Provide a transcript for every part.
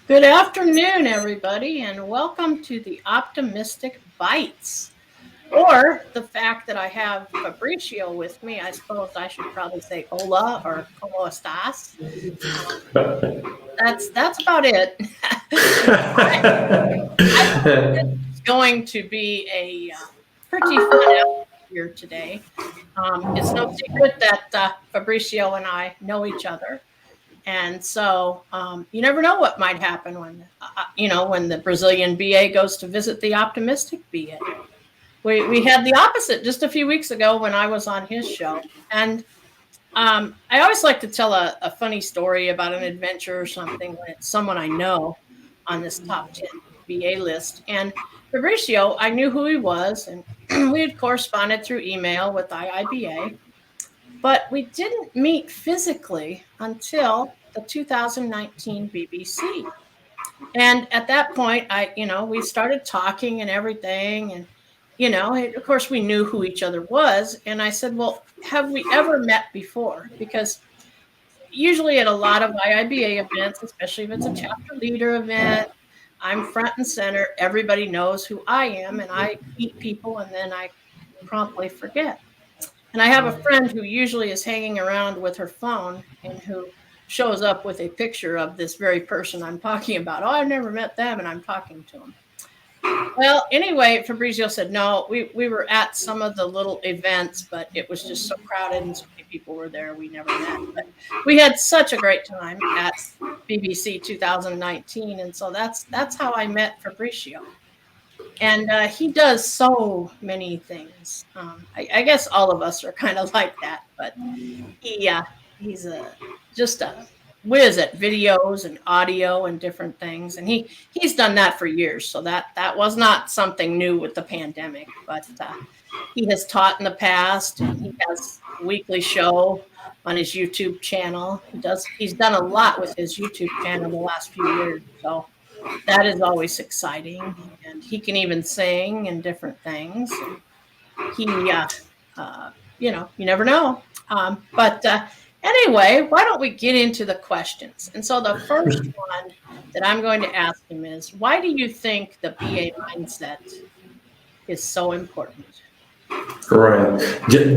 Good afternoon, everybody, and welcome to the Optimistic Bites. Or the fact that I have Fabricio with me, I suppose I should probably say hola or como estás. Um, that's about it. I think this is going to be a pretty fun atmosphere today. It's no secret that Fabricio and I know each other. And so you never know what might happen when the Brazilian BA goes to visit the optimistic BA. We had the opposite just a few weeks ago when I was on his show. And I always like to tell a funny story about an adventure or something when it's someone I know on this top 10 BA list. And Fabricio, I knew who he was, and we had corresponded through email with IIBA, but we didn't meet physically until the 2019 BBC. And at that point, we started talking and everything. And, of course, we knew who each other was. And I said, well, have we ever met before? Because usually at a lot of IIBA events, especially if it's a chapter leader event, I'm front and center. Everybody knows who I am, and I meet people and then I promptly forget. And I have a friend who usually is hanging around with her phone and who shows up with a picture of this very person I'm talking about. Oh, I've never met them, and I'm talking to them. Well, anyway, Fabrizio said, no, we were at some of the little events, but it was just so crowded and so many people were there, we never met. But we had such a great time at BBC 2019, and so that's how I met Fabricio. And he does so many things. I guess all of us are kind of like that, but he's just a whiz at videos and audio and different things, and he's done that for years. So that was not something new with the pandemic, but he has taught in the past, and he has a weekly show on his YouTube channel. He's done a lot with his YouTube channel the last few years, so that is always exciting. And he can even sing and different things. And he, you never know. But anyway, why don't we get into the questions? And so the first one that I'm going to ask him is, why do you think the BA mindset is so important? Right.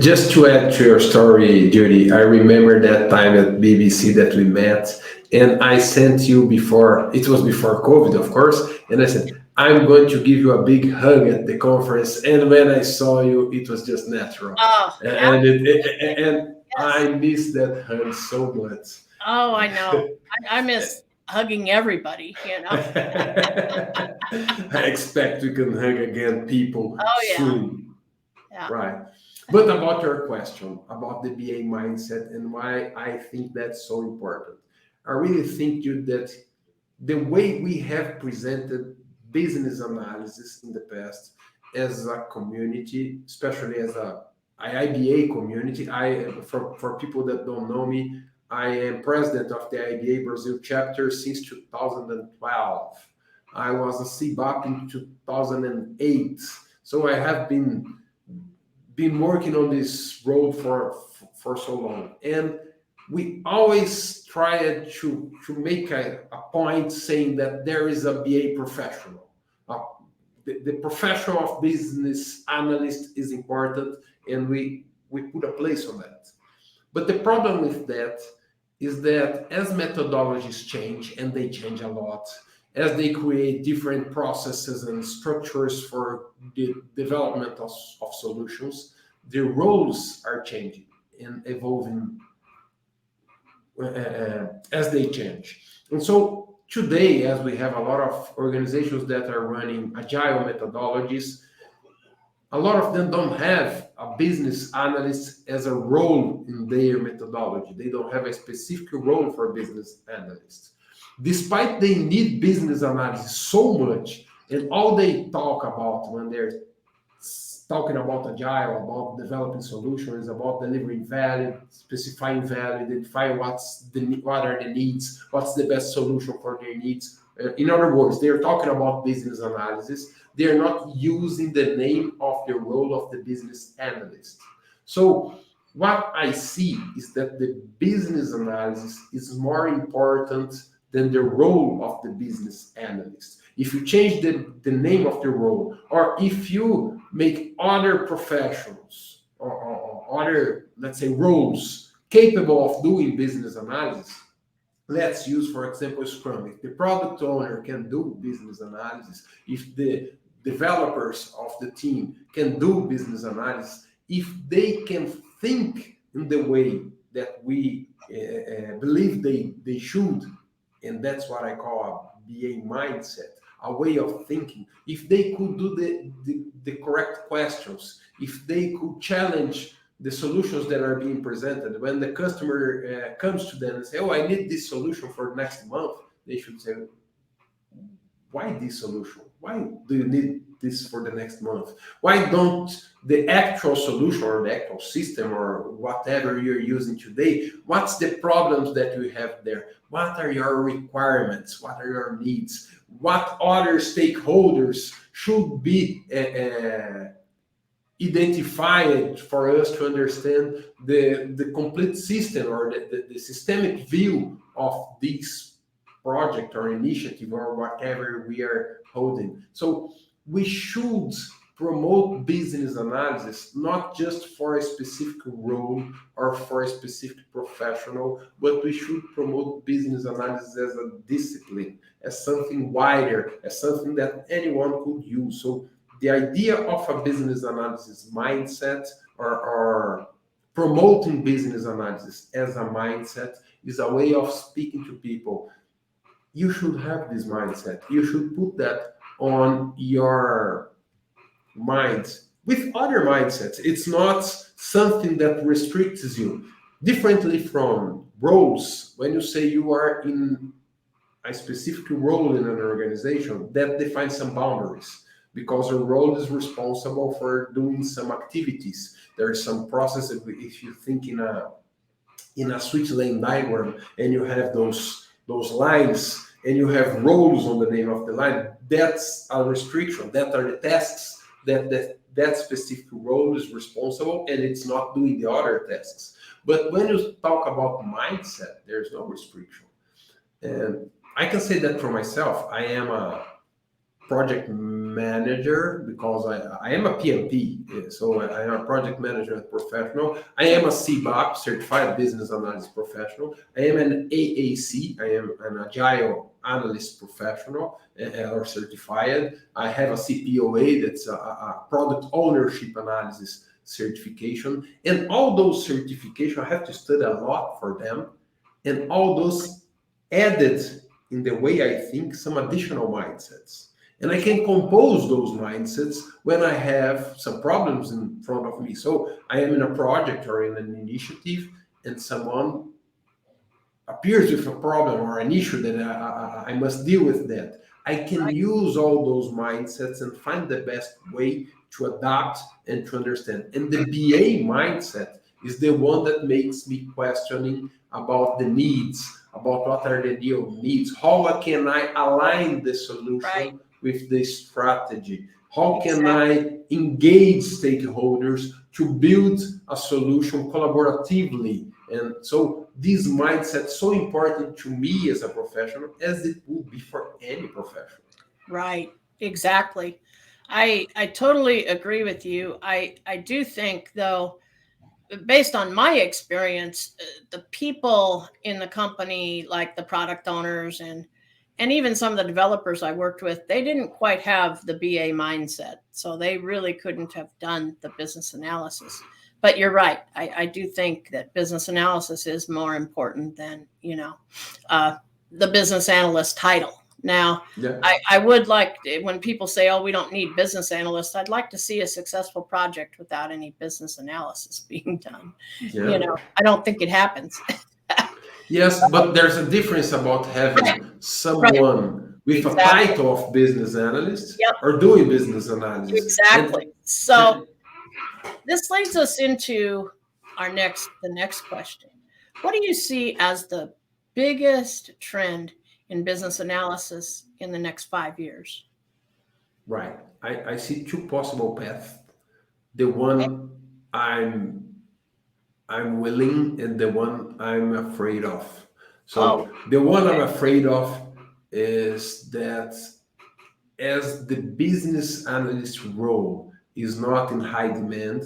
Just to add to your story, Judy, I remember that time at BBC that we met, and I sent you before, it was before COVID, of course, and I said, I'm going to give you a big hug at the conference. And when I saw you, it was just natural. Oh, And yes. I miss that hug so much. Oh, I know. I miss hugging everybody, I expect we can hug again people Oh, yeah. soon. Yeah. Right. But about your question about the BA mindset and why I think that's so important, I really think you that the way we have presented business analysis in the past as a community, especially as a IIBA community, for people that don't know me, I am president of the IIBA Brazil chapter since 2012. I was a CBOP in 2008. So I have been working on this road for so long, and we always try to make a point saying that there is a BA professional. The profession of business analyst is important, and we put a place on that. But the problem with that is that as methodologies change, and they change a lot, as they create different processes and structures for the development of solutions, the roles are changing and evolving as they change. And so today, as we have a lot of organizations that are running agile methodologies, a lot of them don't have a business analyst as a role in their methodology. They don't have a specific role for business analysts. Despite they need business analysis so much, and all they talk about when they're talking about agile, about developing solutions, about delivering value, specifying value, identifying what are the needs, what's the best solution for their needs. In other words, they're talking about business analysis. They're not using the name of the role of the business analyst. So what I see is that the business analysis is more important than the role of the business analyst. If you change the name of the role, or if you make other professionals or other, let's say, roles capable of doing business analysis, let's use, for example, Scrum. If the product owner can do business analysis, if the developers of the team can do business analysis, if they can think in the way that we believe they should, and that's what I call a BA mindset, a way of thinking. If they could do the correct questions, if they could challenge the solutions that are being presented, when the customer comes to them and say, "Oh, I need this solution for next month," they should say, "Why this solution? Why do you need this for the next month? Why don't the actual solution or the actual system or whatever you're using today, what's the problems that you have there? What are your requirements? What are your needs? What other stakeholders should be identified for us to understand the complete system or the systemic view of this project or initiative or whatever we are holding." So we should promote business analysis not just for a specific role or for a specific professional, but we should promote business analysis as a discipline, as something wider, as something that anyone could use. So the idea of a business analysis mindset, or promoting business analysis as a mindset, is a way of speaking to people. You should have this mindset. You should put that on your mind with other mindsets. It's not something that restricts you. Differently from roles, when you say you are in a specific role in an organization, that defines some boundaries, because a role is responsible for doing some activities. There is some process. If you think in a switch lane diagram, and you have those lines, and you have roles on the name of the line, that's a restriction. That are the tasks that specific role is responsible, and it's not doing the other tasks. But when you talk about mindset, there's no restriction. And I can say that for myself, I am a project manager because I am a PMP, so I am a project management professional. I am a CBAP, Certified Business Analyst Professional. I am an AAC, I am an Agile Analyst Professional or certified. I have a CPOA, that's a Product Ownership Analysis certification. And all those certifications, I have to study a lot for them. And all those added, in the way I think, some additional mindsets. And I can compose those mindsets when I have some problems in front of me. So I am in a project or in an initiative, and someone appears with a problem or an issue that I must deal with that. I can use all those mindsets and find the best way to adapt and to understand. And the BA mindset is the one that makes me questioning about the needs, about what are the real needs, how can I align the solution with the strategy, how can I engage stakeholders to build a solution collaboratively. And so this mindset is so important to me as a professional as it would be for any professional. Right, exactly. I totally agree with you. I do think, though, based on my experience, the people in the company, like the product owners and even some of the developers I worked with, they didn't quite have the BA mindset, so they really couldn't have done the business analysis. But you're right. I do think that business analysis is more important than the business analyst title. Now, Yeah. I would like, when people say, "Oh, we don't need business analysts," I'd like to see a successful project without any business analysis being done. Yeah. I don't think it happens. Yes, but there's a difference about Right, having right, someone with a exactly. title of business analyst Yep, or doing business analysis. exactly. And So this leads us into the next question. What do you see as the biggest trend in business analysis in the next 5 years? right, I see two possible paths. The Okay. one I'm willing, and the one I'm afraid of. Oh, So the one I'm afraid of is that as the business analyst role is not in high demand,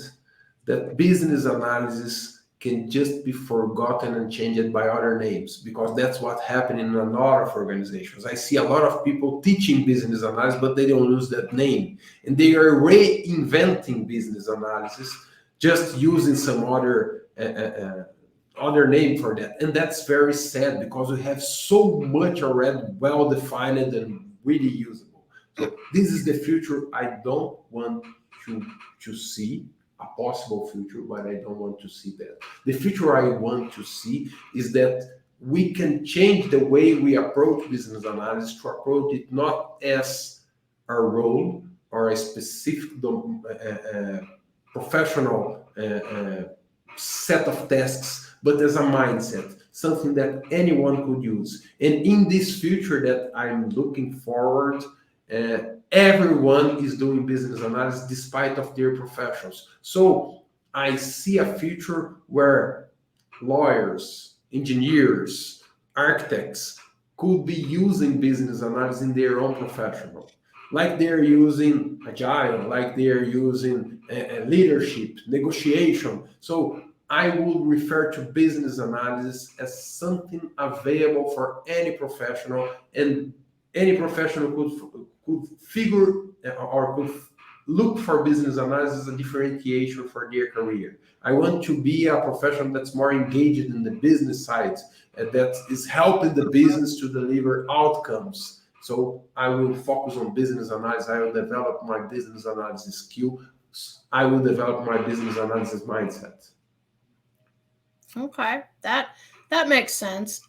that business analysis can just be forgotten and changed by other names, because that's what happened in a lot of organizations. I see a lot of people teaching business analysis, but they don't use that name, and they are reinventing business analysis, just using some other name for that. And that's very sad, because we have so much already well defined and really usable. So this is the future I don't want to see, a possible future, but I don't want to see that. The future I want to see is that we can change the way we approach business analysis, to approach it not as a role or a specific professional set of tasks, but as a mindset, something that anyone could use. And in this future that I'm looking forward, uh, everyone is doing business analysis despite of their professions. So I see a future where lawyers, engineers, architects could be using business analysis in their own professional, like they're using agile, like they're using leadership, negotiation. So I would refer to business analysis as something available for any professional, and any professional could figure or could look for business analysis as a differentiation for their career. I want to be a professional that's more engaged in the business side, that is helping the business to deliver outcomes. So I will focus on business analysis. I will develop my business analysis skill. I will develop my business analysis mindset. okay. That makes sense.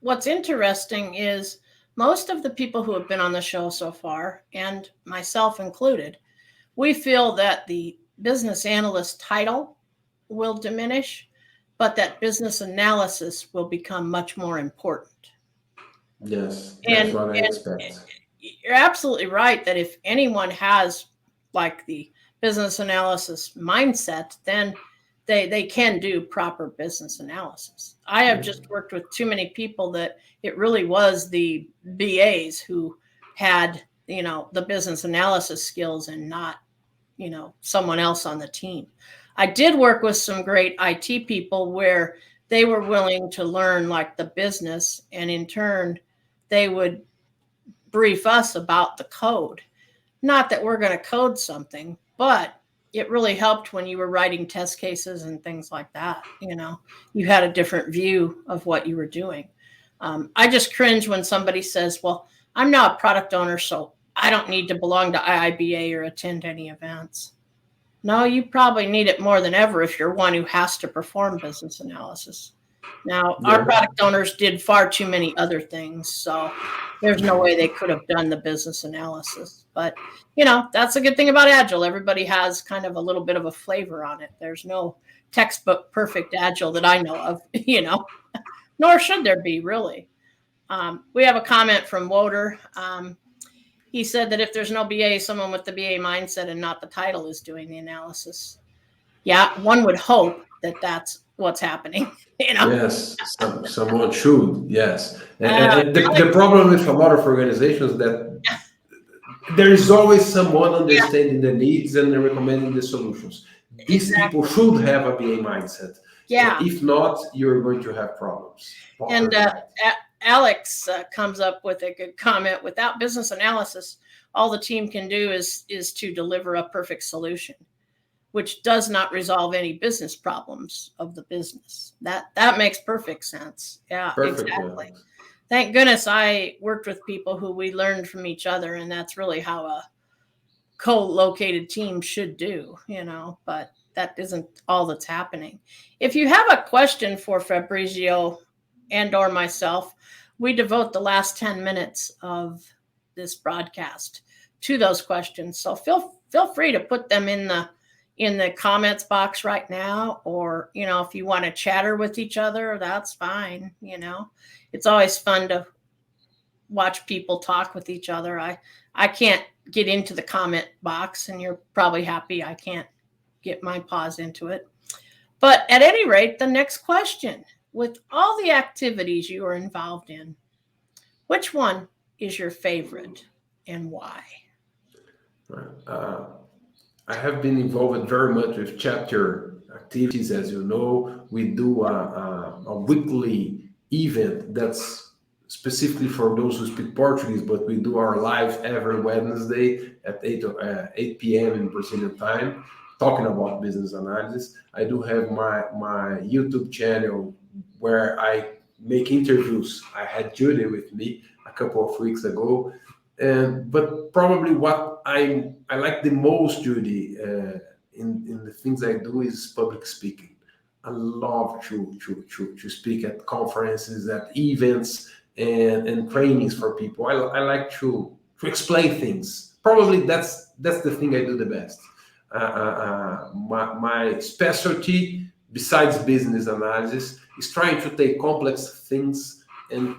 What's interesting is most of the people who have been on the show so far, and myself included, we feel that the business analyst title will diminish, but that business analysis will become much more important. Yes, that's And what I and expect. you're absolutely right that if anyone has like the business analysis mindset, then they can do proper business analysis. I have just worked with too many people that it really was the BAs who had, the business analysis skills and not, someone else on the team. I did work with some great IT people where they were willing to learn like the business, and in turn they would brief us about the code. Not that we're going to code something, but it really helped when you were writing test cases and things like that. You had a different view of what you were doing. I just cringe when somebody says, well, I'm now a product owner, so I don't need to belong to IIBA or attend any events. No, you probably need it more than ever if you're one who has to perform business analysis. Now, our Yeah, product owners did far too many other things, so there's no way they could have done the business analysis. But, that's a good thing about Agile. Everybody has kind of a little bit of a flavor on it. There's no textbook perfect Agile that I know of, nor should there be, really. We have a comment from Woder. He said that if there's no BA, someone with the BA mindset and not the title is doing the analysis. Yeah, one would hope that that's what's happening, yes, someone should, yes. Uh, And the Alex, problem with a lot of organizations that there is always someone yeah, understanding the needs and recommending the solutions. These people exactly. should have a BA mindset. Yeah. If not, you're going to have problems. And Proper right. Alex comes up with a good comment. Without business analysis, all the team can do is to deliver a perfect solution, which does not resolve any business problems of the business. That makes perfect sense. Yeah, Perfect. exactly. Thank goodness I worked with people who we learned from each other, and that's really how a co-located team should do, but that isn't all that's happening. If you have a question for Fabrizio and or myself, we devote the last 10 minutes of this broadcast to those questions. So feel free to put them in the comments box right now, or if you want to chatter with each other, that's fine. It's always fun to watch people talk with each other. I can't get into the comment box, and you're probably happy I can't get my paws into it. But at any rate, the next question. with all the activities you are involved in, which one is your favorite and why? Uh, I have been involved very much with chapter activities. As you know, we do a weekly event that's specifically for those who speak Portuguese, but we do our live every Wednesday at 8 p.m. in Brazilian time, talking about business analysis. I do have my YouTube channel where I make interviews. I had Judy with me a couple of weeks ago, and but probably what I like the most, Judy, in the things I do is public speaking. I love to speak at conferences, at events, and trainings for people. I like to explain things. Probably that's the thing I do the best. My specialty, besides business analysis, is trying to take complex things and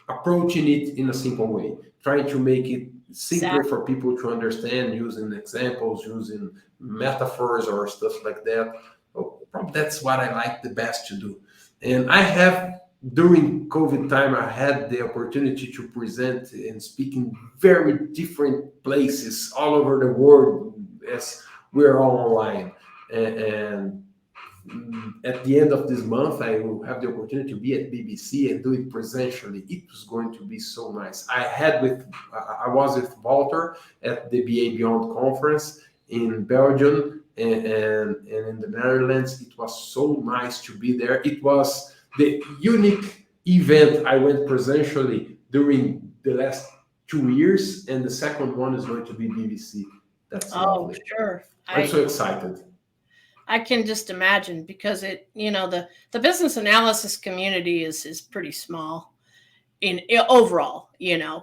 approaching it in a simple way, trying to make it simpler Exactly. for people to understand using examples, using metaphors or stuff like that. Oh, probably that's what I like the best to do. And I have, during COVID time, I had the opportunity to present and speak in very different places all over the world as we're all online. And at the end of this month, I will have the opportunity to be at BBC and do it presentially. It was going to be so nice. I was with Walter at the BA Beyond conference in Belgium and in the Netherlands. It was so nice to be there. It was the unique event I went presentially during the last 2 years, and the second one is going to be BBC. That's Oh, lovely. sure. I'm so excited. I can just imagine because the business analysis community is pretty small in overall,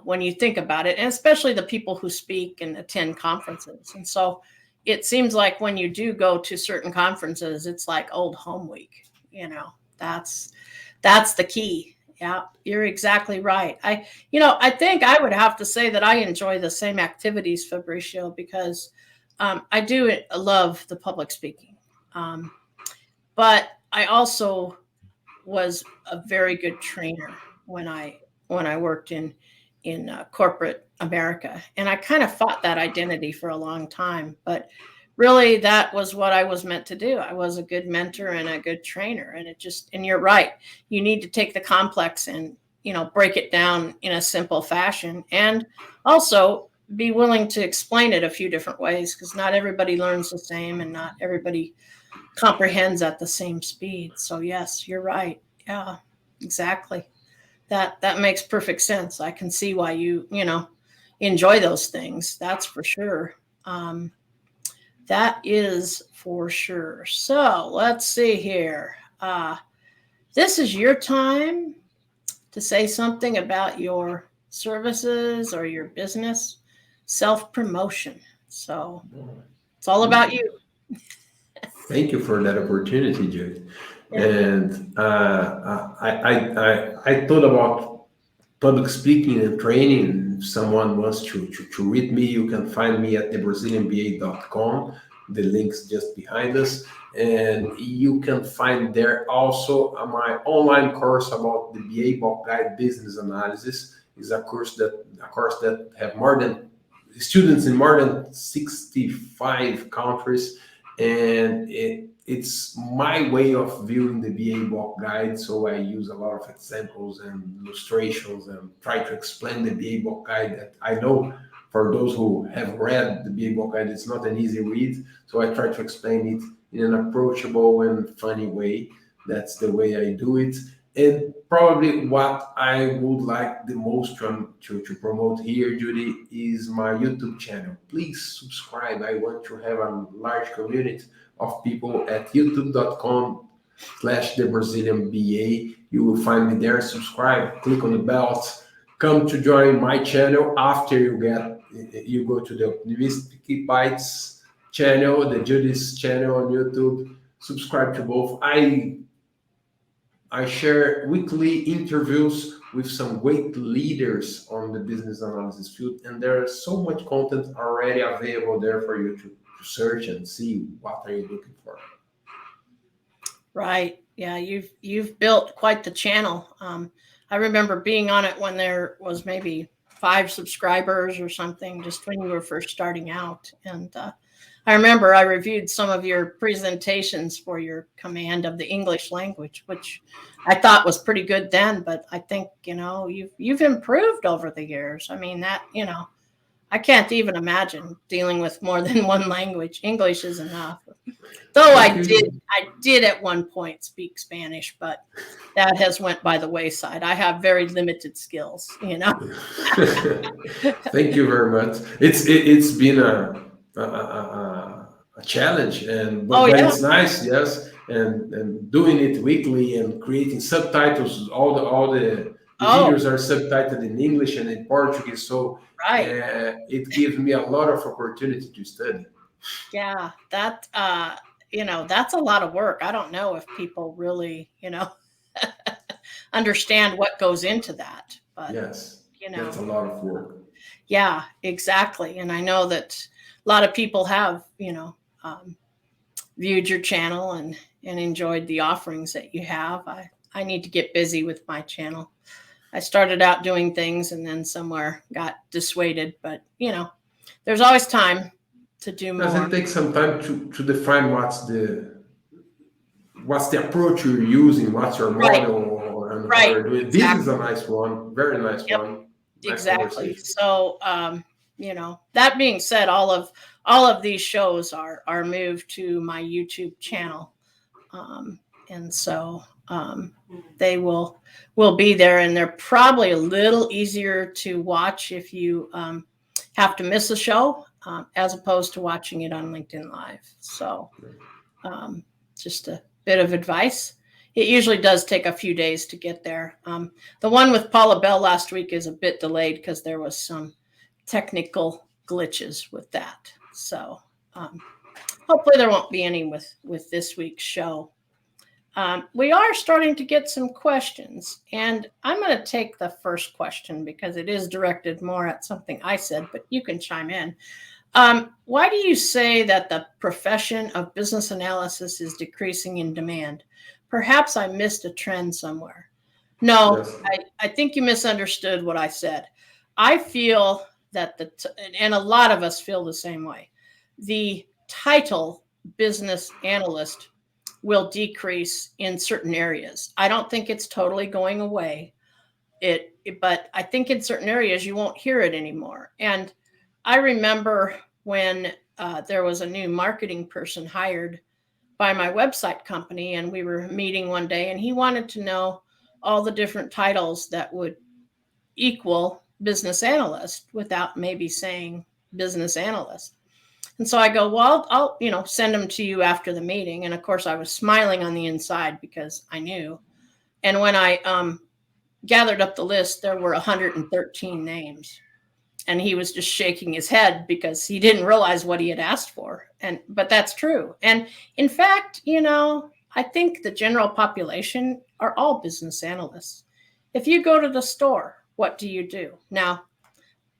when you think about it, and especially the people who speak and attend conferences. And so it seems like when you do go to certain conferences, it's like old home week, that's the key. Yeah, you're exactly right. I think I would have to say that I enjoy the same activities, Fabricio, because I do love the public speaking. Um, but I also was a very good trainer when I worked in corporate America, and I kind of fought that identity for a long time. But really, that was what I was meant to do. I was a good mentor and a good trainer, and you're right. You need to take the complex and break it down in a simple fashion, and also be willing to explain it a few different ways because not everybody learns the same, and not everybody comprehends at the same speed. So yes, you're right. Yeah, exactly. That makes perfect sense. I can see why you enjoy those things. That's for sure. That is for sure. So let's see here. This is your time to say something about your services or your business, self promotion. So it's all about you. Thank you for that opportunity, Jude. Yeah. And I thought about public speaking and training. If someone wants to read me, you can find me at thebrazilianba.com. The link's just behind us. And you can find there also my online course about the BA Bulk Guide Business Analysis. Is a course that have more than students in more than 65 countries, and it's my way of viewing the BA Bulk Guide. So I use a lot of examples and illustrations and try to explain the BA Bulk Guide that I know for those who have read the BA Bulk Guide, it's not an easy read. So I try to explain it in an approachable and funny way. That's the way I do it. And probably what I would like the most to promote here, Judy, is my YouTube channel. Please subscribe. I want to have a large community of people at youtube.com/the Brazilian BA. You will find me there. Subscribe, click on the bell, come to join my channel after you go to the Optimistic Bites channel, the Judy's channel on YouTube. Subscribe to both. I share weekly interviews with some great leaders on the business analysis field, and there's so much content already available there for you to search and see what are you looking for. Right. Yeah, you've built quite the channel. I remember being on it when there was maybe 5 subscribers or something, just when you were first starting out. And I remember I reviewed some of your presentations for your command of the English language, which I thought was pretty good then. But I think you've improved over the years. I mean I can't even imagine dealing with more than one language. English is enough. Though Thank you. I did at one point speak Spanish, but that has went by the wayside. I have very limited skills. Thank you very much. It's been a challenge, and Oh but yeah. it's nice, yes. And doing it weekly and creating subtitles. All the Oh, videos are subtitled in English and in Portuguese, so right. it gives me a lot of opportunity to study. Yeah, that's a lot of work. I don't know if people really, understand what goes into that, but Yes, you that's know, a lot of work. yeah, exactly. And I know that a lot of people have, viewed your channel and enjoyed the offerings that you have. I need to get busy with my channel. I started out doing things and then somewhere got dissuaded, but there's always time to do Does more. it take some time to define what's the approach you're using, what's your Right, model, and how right, you're doing? This is a exactly. nice one, very nice Yep, one, nice exactly. conversation. So, that being said, all of these shows are moved to my YouTube channel, um, and so they will be there, and they're probably a little easier to watch if you have to miss a show, as opposed to watching it on LinkedIn Live. So, um, just a bit of advice. It usually does take a few days to get there. The one with Paula Bell last week is a bit delayed because there was some technical glitches with that. So hopefully there won't be any with this week's show. We are starting to get some questions, and I'm going to take the first question because it is directed more at something I said, but you can chime in. Why do you say that the profession of business analysis is decreasing in demand? Perhaps I missed a trend somewhere. No, Yes, I think you misunderstood what I said. I feel that and a lot of us feel the same way. The title business analyst will decrease in certain areas. I don't think it's totally going away. But I think in certain areas you won't hear it anymore. And I remember when there was a new marketing person hired by my website company, and we were meeting one day, and he wanted to know all the different titles that would equal business analyst without maybe saying business analyst. And so I go, well, I'll send them to you after the meeting. And of course, I was smiling on the inside because I knew. And when I gathered up the list, there were 113 names. And he was just shaking his head because he didn't realize what he had asked for. But that's true. And in fact, I think the general population are all business analysts. If you go to the store, what do you do? Now,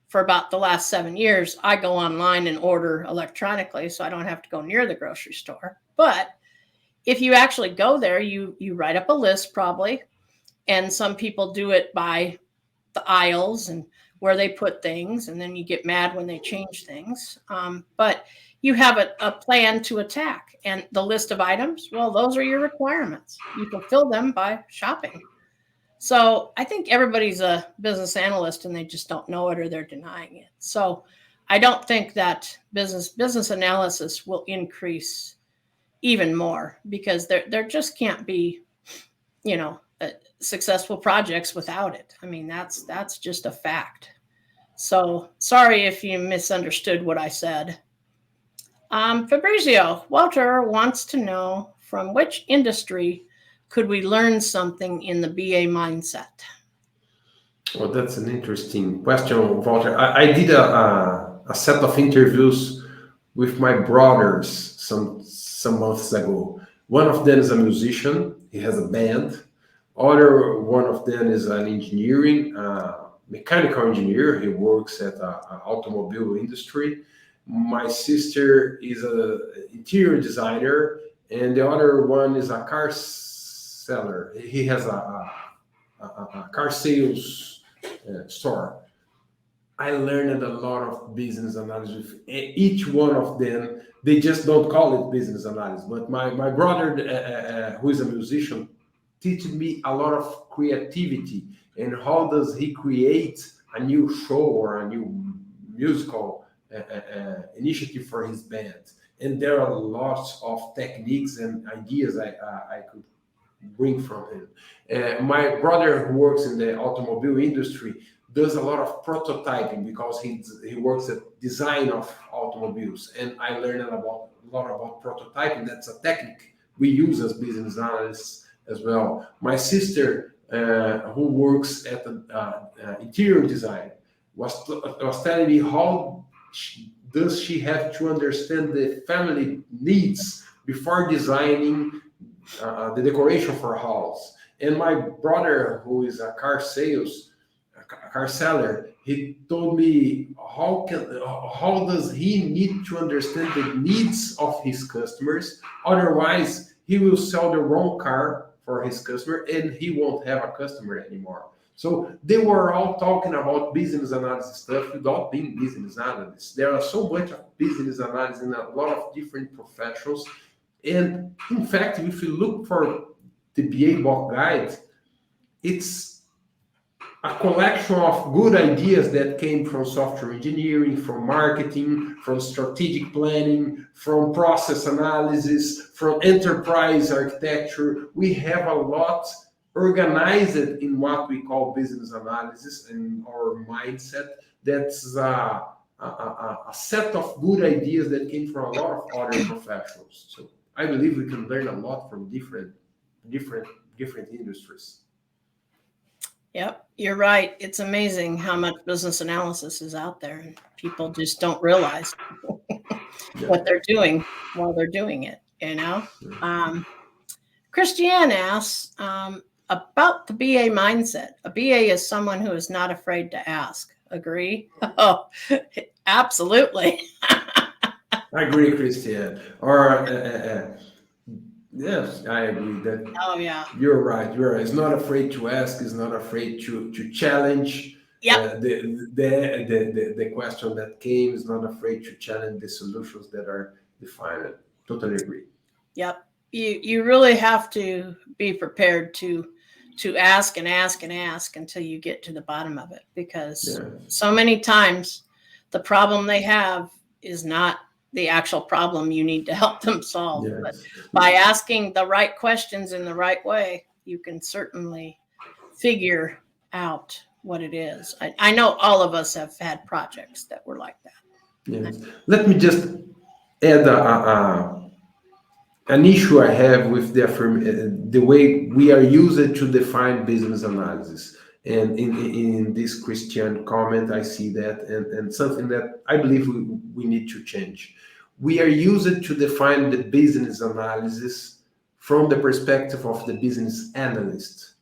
for about the last 7 years, I go online and order electronically, so I don't have to go near the grocery store. But if you actually go there, you write up a list probably, and some people do it by the aisles and where they put things, and then you get mad when they change things. But you have a plan to attack, and the list of items, well, those are your requirements. You fulfill them by shopping. So I think everybody's a business analyst and they just don't know it or they're denying it. So I don't think that business analysis will increase even more because there just can't be, successful projects without it. I mean, that's just a fact. So sorry if you misunderstood what I said. Fabrizio, Walter wants to know from which industry could we learn something in the BA mindset? well, that's an interesting question, Walter. I did a set of interviews with my brothers some months ago. One of them is a musician; he has a band. Other one of them is an engineering, mechanical engineer. He works at an automobile industry. My sister is a interior designer, and the other one is a car seller. He has a car sales store. I learned a lot of business analysis with each one of them. They just don't call it business analysis. But my brother, who is a musician, teaches me a lot of creativity and how does he create a new show or a new musical initiative for his band. And there are lots of techniques and ideas I could bring from him. My brother, who works in the automobile industry, does a lot of prototyping because he works at design of automobiles, and I learned a lot about prototyping. That's a technique we use as business analysts as well. My sister, who works at interior design, was telling me how does she have to understand the family needs before designing the decoration for a house. And my brother, who is a car seller, he told me how does he need to understand the needs of his customers? Otherwise, he will sell the wrong car for his customer, and he won't have a customer anymore. So they were all talking about business analysis stuff without being business analysts. There are so much of business analysis in a lot of different professions. And in fact, if you look for the BA Book Guide, it's a collection of good ideas that came from software engineering, from marketing, from strategic planning, from process analysis, from enterprise architecture. We have a lot organized in what we call business analysis and our mindset. That's a set of good ideas that came from a lot of other professionals. So I believe we can learn a lot from different industries. Yep, you're right. It's amazing how much business analysis is out there, and people just don't realize what they're doing while they're doing it. Christiane asks about the BA mindset. A BA is someone who is not afraid to ask. Agree? Oh, absolutely. I agree, Christiane. Or yes, I agree that. Oh yeah. You're right. You're right. It's not afraid to ask. It's not afraid to challenge. Yep. The question that came is not afraid to challenge the solutions that are defined. Totally agree. Yep. You really have to be prepared to ask and ask and ask until you get to the bottom of it, because so many times the problem they have is not the actual problem you need to help them solve. Yes. But by asking the right questions in the right way, you can certainly figure out what it is. I know all of us have had projects that were like that. Yes. Let me just add an issue I have with the way we are used to define business analysis. And in this Christian comment, I see that, and something that I believe we need to change. We are used to define the business analysis from the perspective of the business analyst.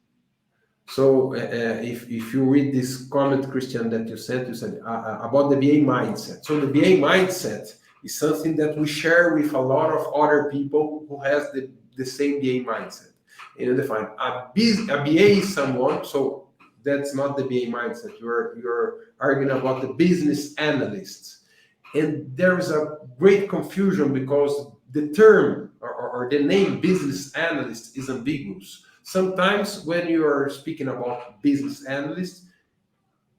So if you read this comment, Christian, that you said about the BA mindset. So the BA mindset is something that we share with a lot of other people who has the same BA mindset. And define a BA is someone, so that's not the BA mindset. You're arguing about the business analysts. And there is a great confusion because the term or the name business analyst is ambiguous. Sometimes when you are speaking about business analyst,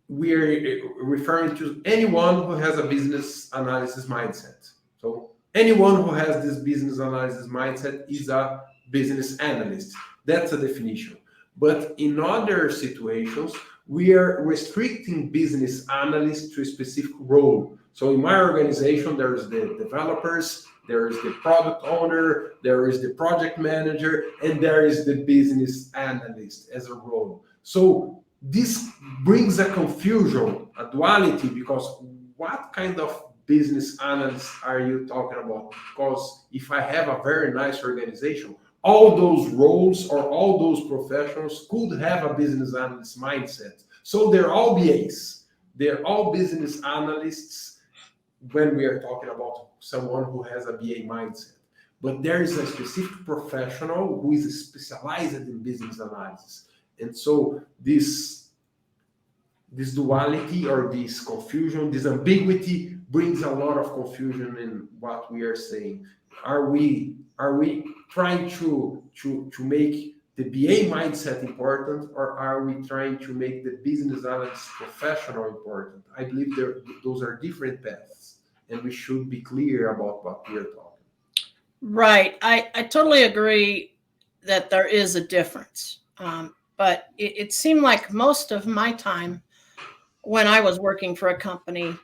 we are referring to anyone who has a business analysis mindset. So anyone who has this business analysis mindset is a business analyst. That's a definition. But in other situations, we are restricting business analysts to a specific role. So in my organization, there's the developers, there is the product owner, there is the project manager, and there is the business analyst as a role. So this brings a confusion, a duality, because what kind of business analyst are you talking about? Because if I have a very nice organization, all those roles or all those professionals could have a business analyst mindset. So they're all BAs. They're all business analysts when we are talking about someone who has a BA mindset. but there is a specific professional who is specialized in business analysis. And so this duality or this confusion, this ambiguity brings a lot of confusion in what we are saying. Are we trying to make the BA mindset important, or are we trying to make the business analyst professional important? I believe those are different paths, and we should be clear about what we are talking. Right. I totally agree that there is a difference. But it seemed like most of my time when I was working for a company,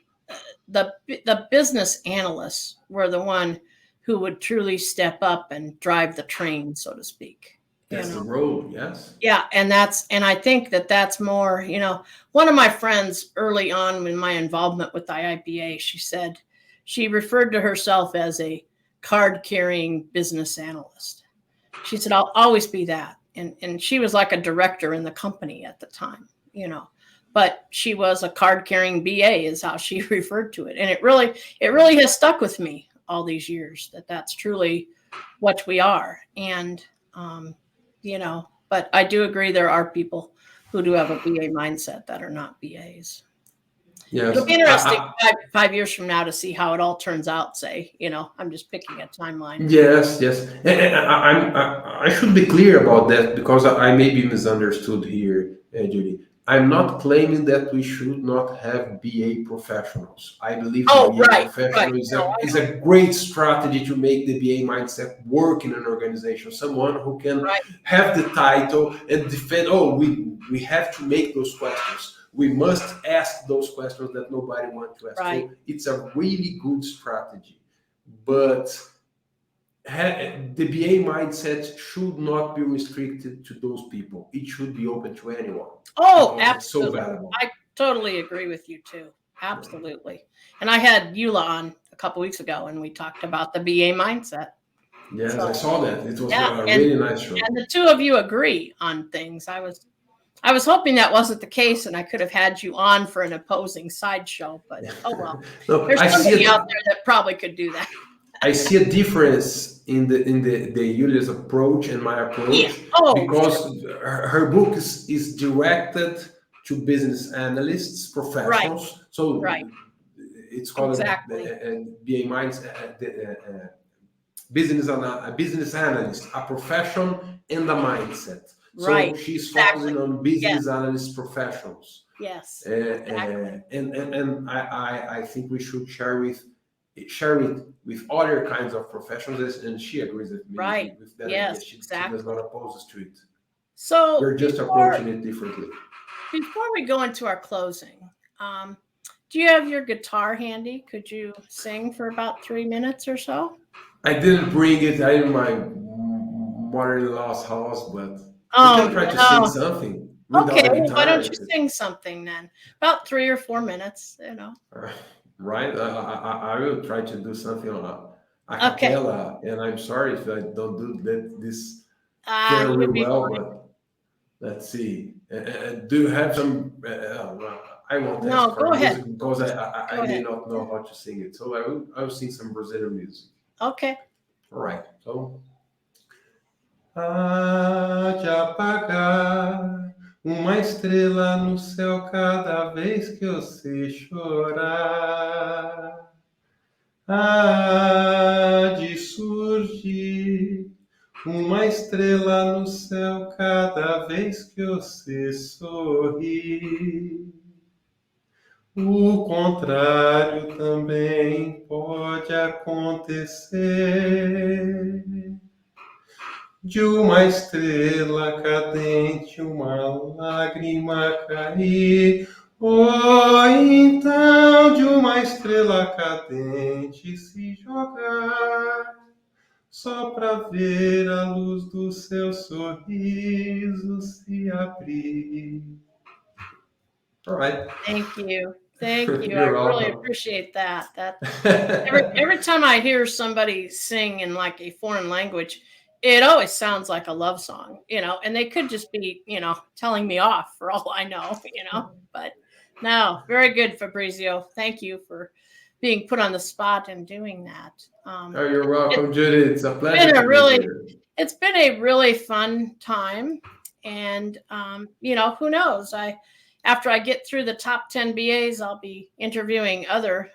the business analysts were the one who would truly step up and drive the train, so to speak. You That's the know, road, yes. yeah, and I think that that's more. One of my friends early on in my involvement with the IIBA, she said she referred to herself as a card-carrying business analyst. She said, "I'll always be that," and she was like a director in the company at the time. But she was a card-carrying BA is how she referred to it, and it really has stuck with me all these years that that's truly what we are. And but I do agree there are people who do have a BA mindset that are not BAs. Yes. It'll be interesting 5 years from now to see how it all turns out. Say, I'm just picking a timeline. Yes, yes. And I should be clear about that because I may be misunderstood here, Judy. I'm not claiming that we should not have BA professionals. I believe the Oh, BA right, right. professional is No, is a great strategy to make the BA mindset work in an organization. Someone who can right, have the title and defend, oh, we have to make those questions. We must ask those questions that nobody wants to ask. right, So it's a really good strategy. But the BA mindset should not be restricted to those people. It should be open to anyone Oh, because it's so absolutely. valuable. I totally agree with you too. Absolutely. And I had Eula on a couple weeks ago, and we talked about the BA mindset. Yes, I So saw that. It was yeah, a and really nice show. the two of you agree on things. I was hoping that wasn't the case, and I could have had you on for an opposing sideshow. But oh well, No, there's somebody out there that probably could do that. I see a difference in the Yulia's approach and my Yeah. approach Oh, because sure. her book is directed to business analysts, Right. professionals. So Right. it's called Exactly. BA Minds, a business analyst, a profession, and a mindset. So Right. she's Exactly. focusing on Yes. business analyst professionals. Yes. Uh, Exactly. and I think we should share it with other kinds of professionals, and she agrees with me Right. with that idea. Yes. She does not Exactly. oppose to it. So We're just approaching it differently. before we go into our closing, um, do you have your guitar handy? Could you sing for about 3 minutes or so? I didn't bring it. I'm in my mother-in-law's house, but we Oh can try to sing no. something Okay. without the Well, why guitar. don't you sing something then? About 3 or 4 minutes. Right? I will try to do something a Okay. cappella, and I'm sorry if I don't do this very You'll be well, fine. but let's see. Do you have some? Well, I won't ask No, go for ahead. music because I Go may ahead. not know how to sing it. So I will sing some Brazilian music. Okay. All right. So. Há de apagar uma estrela no céu cada vez que você chorar. Há de surgir uma estrela no céu cada vez que você sorrir. O contrário também pode acontecer. De uma estrela cadente, uma lágrima cair. Ou então de uma estrela cadente se jogar, só para ver a luz do seu sorriso se abrir. All right. Thank you. Thank you. I You're really welcome. appreciate that. Every time I hear somebody sing in like a foreign language, it always sounds like a love song, and they could just be, telling me off for all I know. But no, very good, Fabrizio. Thank you for being put on the spot and doing that. Oh, you're welcome, Judy. It's a pleasure been to a be really, here. it's been a really fun time. And, who knows? After I get through the top 10 BAs, I'll be interviewing other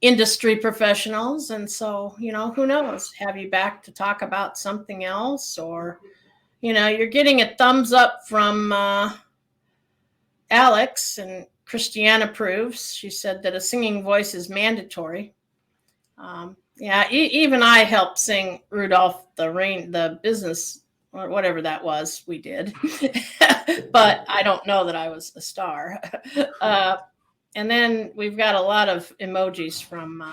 industry professionals. And so, who knows? Have you back to talk about something else, or, you're getting a thumbs up from Alex, and Christiane approves. She said that a singing voice is mandatory. Even I helped sing Rudolph the business, or whatever that was we did. But I don't know that I was a star. And then we've got a lot of emojis from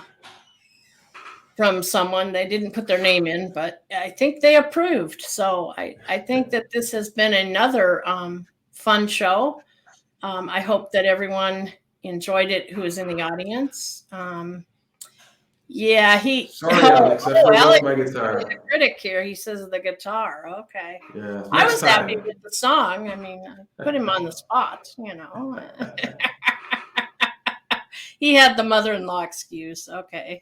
someone. They didn't put their name in, but I think they approved. So I think that this has been another fun show. I hope that everyone enjoyed it who was in the audience. Sorry, Alex, I forgot Alex, my guitar. the critic here, he says the guitar. Okay. Yeah, I was time. happy with the song. I mean, I put him on the spot, He had the mother-in-law excuse. Okay.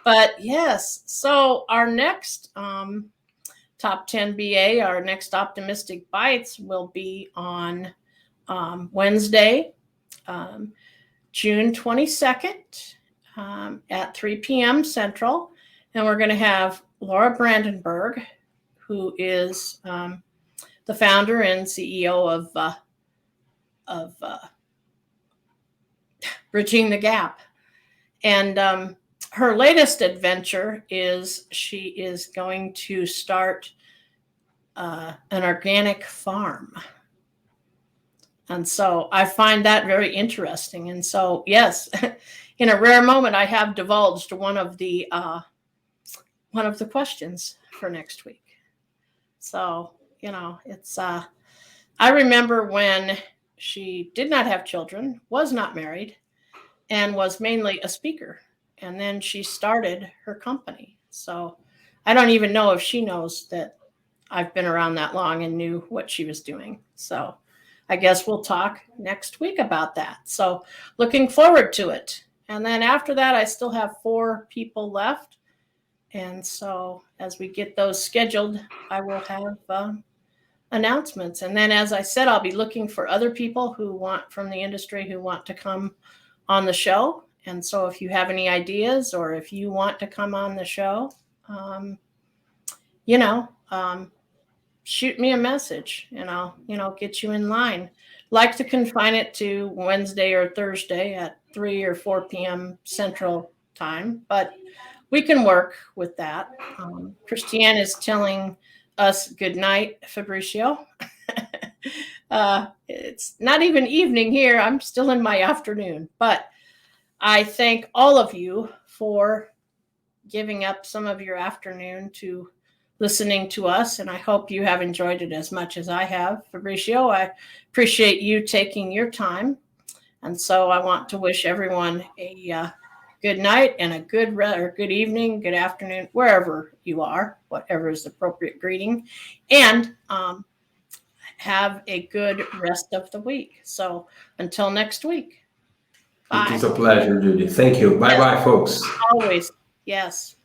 But yes, so our next top 10 BA, our next Optimistic Bites will be on Wednesday, June 22nd at 3 p.m. Central. And we're going to have Laura Brandenburg, who is the founder and CEO of Bridging the Gap. And her latest adventure is she is going to start an organic farm. And so I find that very interesting. And so, yes, in a rare moment, I have divulged one of the questions for next week. So, it's I remember when she did not have children, was not married, and was mainly a speaker. And then she started her company. So I don't even know if she knows that I've been around that long and knew what she was doing. So I guess we'll talk next week about that. So looking forward to it. And then after that, I still have 4 people left. And so as we get those scheduled, I will have announcements. And then, as I said, I'll be looking for other people from the industry who want to come on the show. And so if you have any ideas, or if you want to come on the show, shoot me a message and I'll, get you in line. Like to confine it to Wednesday or Thursday at 3 or 4 p.m. Central Time, but we can work with that. Christiane is telling us good night, Fabricio. It's not even evening here. I'm still in my afternoon, but I thank all of you for giving up some of your afternoon to listening to us, and I hope you have enjoyed it as much as I have. Fabricio, I appreciate you taking your time, and so I want to wish everyone a good night and a good evening, good afternoon, wherever you are, whatever is the appropriate greeting, and have a good rest of the week. So until next week. Bye. It is a pleasure, Judy. Thank you. Bye-bye, folks. Always. Yes.